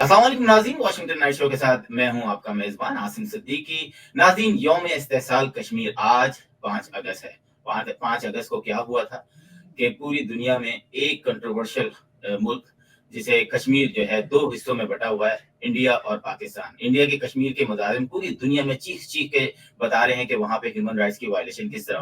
अस्सलाम वालेकुम नाज़रीन, वाशिंगटन नाइट शो के साथ मैं हूं आपका मेज़बान आसिम सिद्दीकी। नाज़रीन, यौम इस्तेसाल कश्मीर आज 5 अगस्त है। 5 अगस्त को क्या हुआ था कि पूरी दुनिया में एक कंट्रोवर्शियल मुल्क जिसे कश्मीर जो है 2 हिस्सों में बटा हुआ है, इंडिया और पाकिस्तान। इंडिया के कश्मीर के मुजाहिरीन पूरी दुनिया में चीख-चीख के बता रहे हैं कि वहाँ पे ह्यूमन राइट्स की वायलेशन किस तरह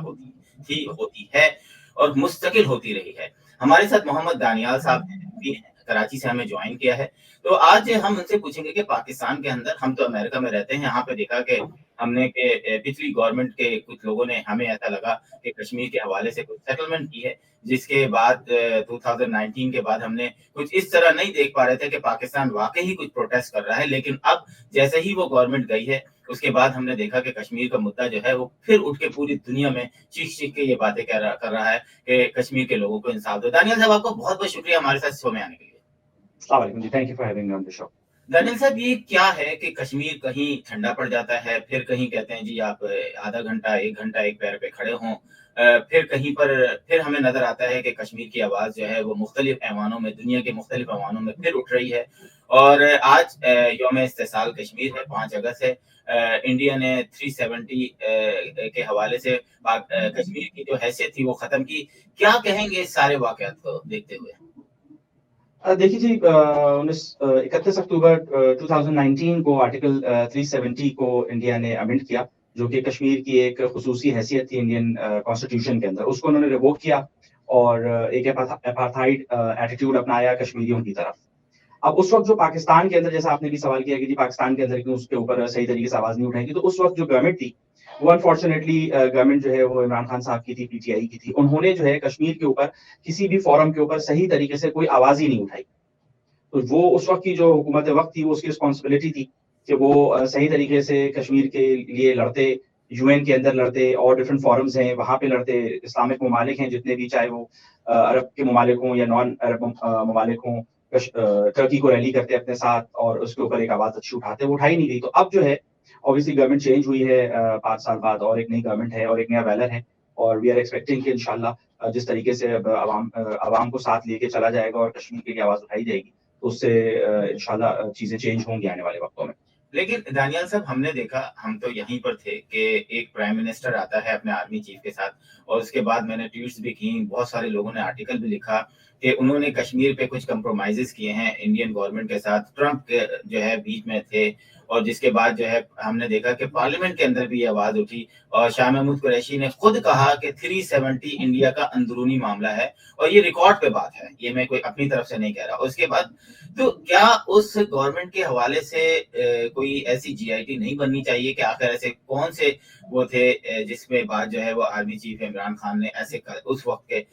होती है और मुस्तकिल होती रही है। हमारे साथ मोहम्मद दानियाल साहब हैं, कराची से हमें ज्वाइन किया है। तो आज हम उनसे पूछेंगे कि पाकिस्तान के अंदर, हम तो अमेरिका में रहते हैं, यहाँ पे देखा कि हमने कि पिछली गवर्नमेंट के कुछ लोगों ने, हमें ऐसा लगा कि कश्मीर के हवाले से कुछ सेटलमेंट की है, जिसके बाद 2019 के बाद हमने कुछ इस तरह नहीं देख पा रहे थे कि पाकिस्तान वाकई ही कुछ प्रोटेस्ट कर रहा है। लेकिन अब जैसे ही वो गवर्नमेंट गई है, उसके बाद हमने देखा कि कश्मीर का मुद्दा जो है वो फिर उठ के पूरी दुनिया में चीख-चीख के ये बातें कर रहा है कि कश्मीर के लोगों को इंसाफ दो। दानियल साहब, आपको बहुत-बहुत शुक्रिया हमारे साथ शो में आने के लिए। अस्सलाम वालेकुम जी, thank you for having me on the show. Daniyal साहब, ये क्या है कि कश्मीर कहीं ठंडा पड़ जाता है, फिर कहीं कहते हैं जी आप आधा घंटा 1 घंटा एक पैर पे खड़े हों, फिर कहीं पर फिर हमें नजर आता है कि कश्मीर की आवाज जो है वो मुख्तलिफ ऐवानों में, दुनिया के मुख्तलिफ ऐवानों में फिर उठ रही है। और आज यौम इस्तेसाल कश्मीर है, 5 अगस्त है। इंडिया ने 370 के हवाले से कश्मीर की जो हैसियत थी वो खत्म की। क्या कहेंगे इस सारे वाकयात को देखते हुए? देखिए जी, 31 अक्टूबर 2019 को आर्टिकल 370 को इंडिया ने अमेंड किया, जो कि कश्मीर की एक खुसूसी हैसियत थी इंडियन कॉन्स्टिट्यूशन के अंदर। उसको उन्होंने रिवोक किया और एक एपार्थाइड एटीट्यूड अपनाया कश्मीरियों की तरफ। अब उस वक्त जो पाकिस्तान के अंदर, जैसा आपने भी सवाल किया कि जी पाकिस्तान के अंदर क्यों उसके ऊपर सही तरीके से आवाज नहीं उठाई थी, तो उस वक्त जो गवर्नमेंट थी वो अनफॉर्चुनेटली गवर्नमेंट जो है वो इमरान खान साहब की थी, पीटीआई की थी। उन्होंने जो है कश्मीर के ऊपर किसी भी फोरम के ऊपर सही तरीके से कोई आवाज ही नहीं उठाई। तो वो उस वक्त की जो हुकूमत वक्त थी, वो उसकी रिस्पॉन्सिबिलिटी थी कि वो सही तरीके से कश्मीर के लिए लड़ते, यूएन के अंदर लड़ते, और डिफरेंट फोरम्स हैं वहाँ पे लड़ते। इस्लामिक ममालिक हैं जितने भी, चाहे वो अरब के ममालिक हों या नॉन अरब ममालिक हों, टर्की को रैली करते अपने साथ और उसके ऊपर एक आवाज अच्छी उठाते, वो उठाई नहीं गई। तो अब जो है ऑब्वियसली गवर्नमेंट चेंज हुई है 5 साल बाद, और एक नई गवर्नमेंट है और एक नया वैलर है, और वी आर एक्सपेक्टिंग कि इंशाल्लाह जिस तरीके से अब आवाम को साथ लेके चला जाएगा और कश्मीर के लिए आवाज उठाई जाएगी, तो उससे इंशाल्लाह चीजें चेंज होंगी आने वाले वक्तों में। लेकिन दानियाल साहब, हमने देखा, हम तो यहीं पर थे कि एक प्राइम मिनिस्टर आता है अपने आर्मी चीफ के साथ, और उसके बाद मैंने ट्वीट्स भी की, बहुत सारे लोगों ने आर्टिकल भी लिखा कि उन्होंने कश्मीर पे कुछ कंप्रोमाइजेस किए हैं इंडियन गवर्नमेंट के साथ। ट्रंप के जो है बीच में थे, और जिसके बाद जो है हमने देखा कि पार्लियामेंट के अंदर भी ये आवाज उठी, और शाह महमूद कुरैशी ने खुद कहा कि 370 इंडिया का अंदरूनी मामला है, और ये रिकॉर्ड पे बात है, ये मैं कोई अपनी तरफ से नहीं कह रहा। उसके बाद तो क्या उस गवर्नमेंट के हवाले से कोई ऐसी जीआईटी नहीं बननी चाहिए कि आखिर ऐसे कौन से वो थे जिसमें बात जो है वो आर्मी चीफ इमरान खान ने ऐसे उस वक्त के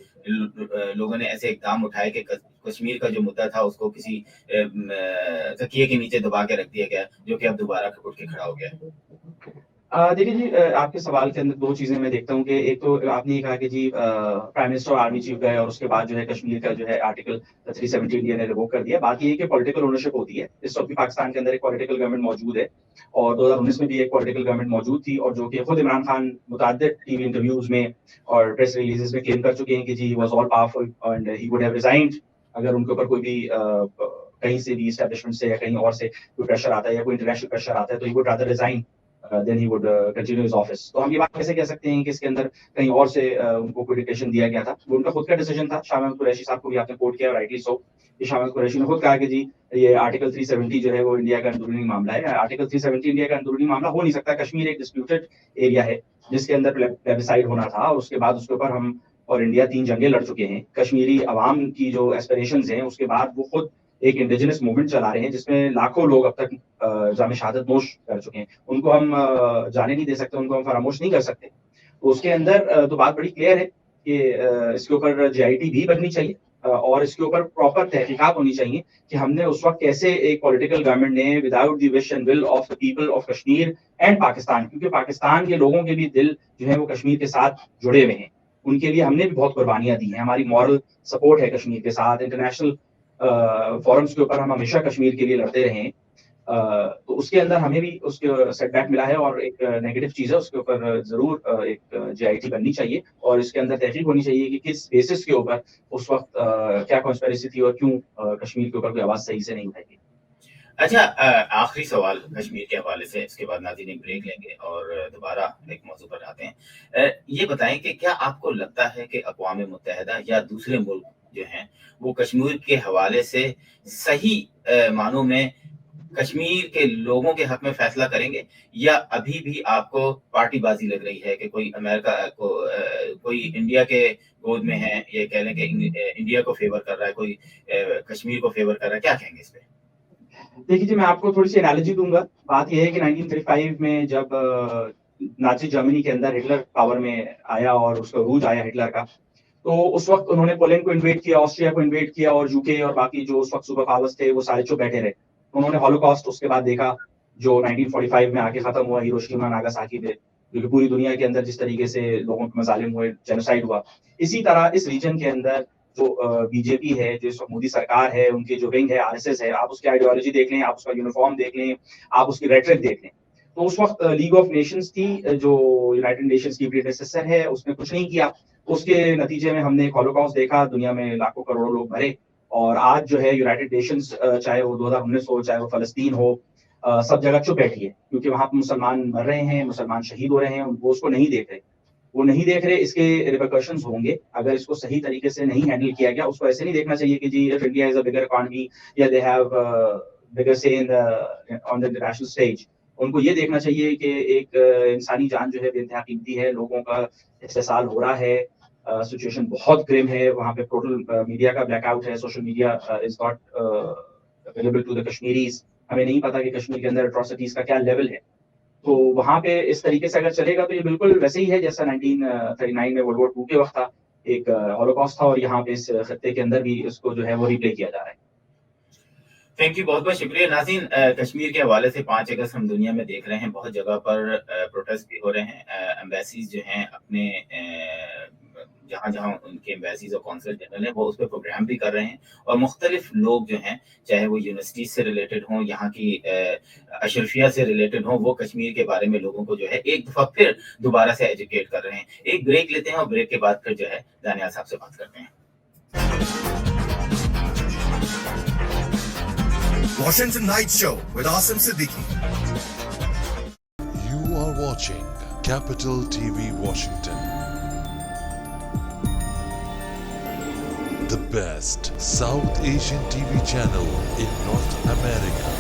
लोगों ने ऐसे इकदाम उठाए कि कश्मीर का जो मुद्दा था उसको किसी तकिए के नीचे दबा के रख दिया गया, जो कि अब दोबारा उठ के खड़ा हो गया। देखिए जी, आपके सवाल के अंदर 2 चीजें मैं देखता हूँ कि एक तो आपने ये कहा कि जी प्राइम मिनिस्टर और आर्मी चीफ गए और उसके बाद जो है कश्मीर का जो है आर्टिकल 370 इंडिया ने रिवोक कर दिया। बात ये है कि पॉलिटिकल ओनरशिप होती है। इस वक्त भी पाकिस्तान के अंदर एक पॉलिटिकल गवर्नमेंट मौजूद है, और 2019 में भी एक पॉलिटिकल गवर्नमेंट मौजूद थी, और जो कि खुद इमरान खान मुतअद्दिद टीवी इंटरव्यूज में और प्रेस रिलीजेस में क्लेम कर चुके हैं कि जी was all powerful and he would have resigned अगर उनके ऊपर कोई भी कहीं से भी एस्टेब्लिशमेंट से या कहीं और से कोई प्रेशर आता है या कोई इंटरनेशनल प्रेशर आता है, तो he would rather resign than he would continue his office. तो हम ये बात कैसे कह सकते हैं कि इसके अंदर कहीं और से उनको कोई डिक्टेशन दिया गया था? वो उनका खुद का डिसीजन था। शाह महमूद कुरैशी साहब को भी आपने कोट किया, राइटली सो, कि शाह महमूद कुरैशी ने खुद कहा कि जी ये आर्टिकल 370 जो है वो इंडिया का अंदरूनी मामला है। आर्टिकल 370 इंडिया का अंदरूनी मामला हो नहीं सकता। कश्मीर एक डिस्प्यूटेड एरिया है जिसके अंदर प्लेबिसाइड होना था, और उसके बाद उसके ऊपर हम और इंडिया 3 जंगें लड़ चुके हैं। कश्मीरी अवाम की जो एस्पिरेशंस हैं, उसके बाद वो खुद एक इंडिजिनस मूवमेंट चला रहे हैं जिसमें लाखों लोग अब तक जामे शहादत नोश कर चुके हैं। उनको हम जाने नहीं दे सकते, उनको हम फरामोश नहीं कर सकते। तो उसके अंदर तो बात बड़ी क्लियर है कि इसके ऊपर जीआईटी भी बननी चाहिए, और इसके ऊपर प्रॉपर तहकीकात होनी चाहिए कि हमने उस वक्त कैसे एक पॉलिटिकल गवर्नमेंट ने without the wish and will of the people of Kashmir and Pakistan, क्योंकि पाकिस्तान के लोगों के भी दिल जो है वो कश्मीर के साथ जुड़े हुए हैं, उनके लिए हमने भी बहुत कुर्बानियां दी हैं, हमारी मॉरल सपोर्ट है कश्मीर के साथ। इंटरनेशनल फोरम्स के ऊपर हम हमेशा कश्मीर के लिए लड़ते रहे हैं। तो उसके अंदर हमें भी उसके सेटबैक मिला है, और एक नेगेटिव चीज है, उसके ऊपर जरूर एक जीआईटी बननी चाहिए, और इसके अंदर तहकीक होनी चाहिए कि किस बेसिस के ऊपर उस वक्त क्या कॉन्स्पिरेसी थी और क्यों कश्मीर के ऊपर कोई आवाज सही से नहीं उठाई गई। अच्छा, आखिरी सवाल कश्मीर के हवाले से, इसके बाद नाज़रीन एक ब्रेक लेंगे और दोबारा एक मौजू पर आते हैं। ये बताएँ कि क्या आपको लगता है कि अक़वाम मुत्तहिदा या दूसरे मुल्क जो हैं, वो कश्मीर के हवाले से सही मानों में कश्मीर के लोगों के हक में फैसला करेंगे, या अभी भी आपको पार्टीबाजी लग रही है कि कोई अमेरिका को कोई इंडिया के गोद में है, ये कह लें कि इंडिया को फेवर कर रहा है, कोई कश्मीर को फेवर कर रहा है, क्या कहेंगे इस पे? देखिए जी, मैं आपको थोड़ी-सी एनालॉजी दूँगा। बात ये है कि 1935 में जब नाज़ी जर्मनी के अंदर हिटलर पावर में आया और उसका अरूज आया हिटलर का, तो उस वक़्त उन्होंने पोलैंड को इन्वेड किया, ऑस्ट्रिया को इन्वेड किया और यूके और बाकी जो उस वक़्त सुपर पावर्स थे, वो सारे चुप बैठे रहे। उन्होंने हॉलोकॉस्ट उसके बाद देखा, जो 1945 में आके खत्म हुआ हिरोशिमा नागासाकी पे, क्योंकि पूरी दुनिया के अंदर जिस तरीके से लोगों पे मज़ालिम हुए, जेनोसाइड हुआ। इसी तरह इस रीजन के अंदर जो बीजेपी है, जो मोदी सरकार है, उनकी जो विंग है, आरएसएस है, आप उसकी आइडियोलॉजी देख लें, आप उसका यूनिफ़ॉर्म देख लें, आप उसकी रेटरिक देख लें। तो उस वक़्त लीग ऑफ नेशंस थी, जो यूनाइटेड नेशंस की प्रीडेसेसर है, उसने कुछ नहीं किया। उसके नतीजे में हमने एक हॉलोकॉस्ट देखा, दुनिया में लाखों करोड़ों लोग मरे और आज जो है यूनाइटेड नेशंस चाहे वो 2019 हो, चाहे वो फ़लस्तीन हो, सब जगह चुप बैठी है, क्योंकि वहाँ पे मुसलमान मर रहे हैं, मुसलमान शहीद हो रहे हैं, वो उसको नहीं देख रहे। वो नहीं देख रहे, इसके रिपरकशंस होंगे अगर इसको सही तरीके से नहीं हैंडल किया गया। उसको ऐसे नहीं देखना चाहिए कि जी if India is a bigger economy या they have bigger say in the on the international stage. उनको ये देखना चाहिए कि एक इंसानी जान जो है बेइंतहा कीमती है, लोगों का इस्तेसाल हो रहा है, सिचुएशन बहुत ग्रिम है, वहाँ पे टोटल मीडिया का ब्लैकआउट है, social media is not available to the Kashmiris. हमें नहीं पता कि कश्मीर के अंदर एट्रोसिटीज़ का क्या लेवल है। तो वहाँ पे इस तरीके से अगर चलेगा तो ये बिल्कुल वैसे ही है जैसा 1939 में वर्ल्ड वॉर 2 के वक़्त था। एक हॉलोकॉस्ट था और यहाँ पे इस खत्ते के अंदर भी इसको जो है वो रिप्ले किया जा रहा है। थैंक यू, बहुत-बहुत शुक्रिया नाज़रीन। कश्मीर के हवाले से 5 अगस्त हम दुनिया में देख रहे हैं, बहुत जगह पर प्रोटेस्ट भी हो रहे हैं। एम्बेसीज़ जो हैं अपने जहाँ-जहाँ उनके एम्बेसीज़ और कॉन्सुलेट जनरल हैं, वो उस पे प्रोग्राम भी कर रहे हैं और मुख्तलिफ लोग जो हैं, चाहे वो यूनिवर्सिटीज़ से रिलेटेड हों, यहाँ की अशरफिया से रिलेटेड हों, वो कश्मीर के बारे में लोगों को जो है एक दफ़ा फिर दोबारा से एजुकेट कर रहे हैं। एक ब्रेक लेते हैं और ब्रेक के बाद फिर जो है दानियाल साहब से बात करते हैं। Washington Night Show with Asim Siddiqui. You are watching Capital TV Washington. The best South Asian TV channel in North America.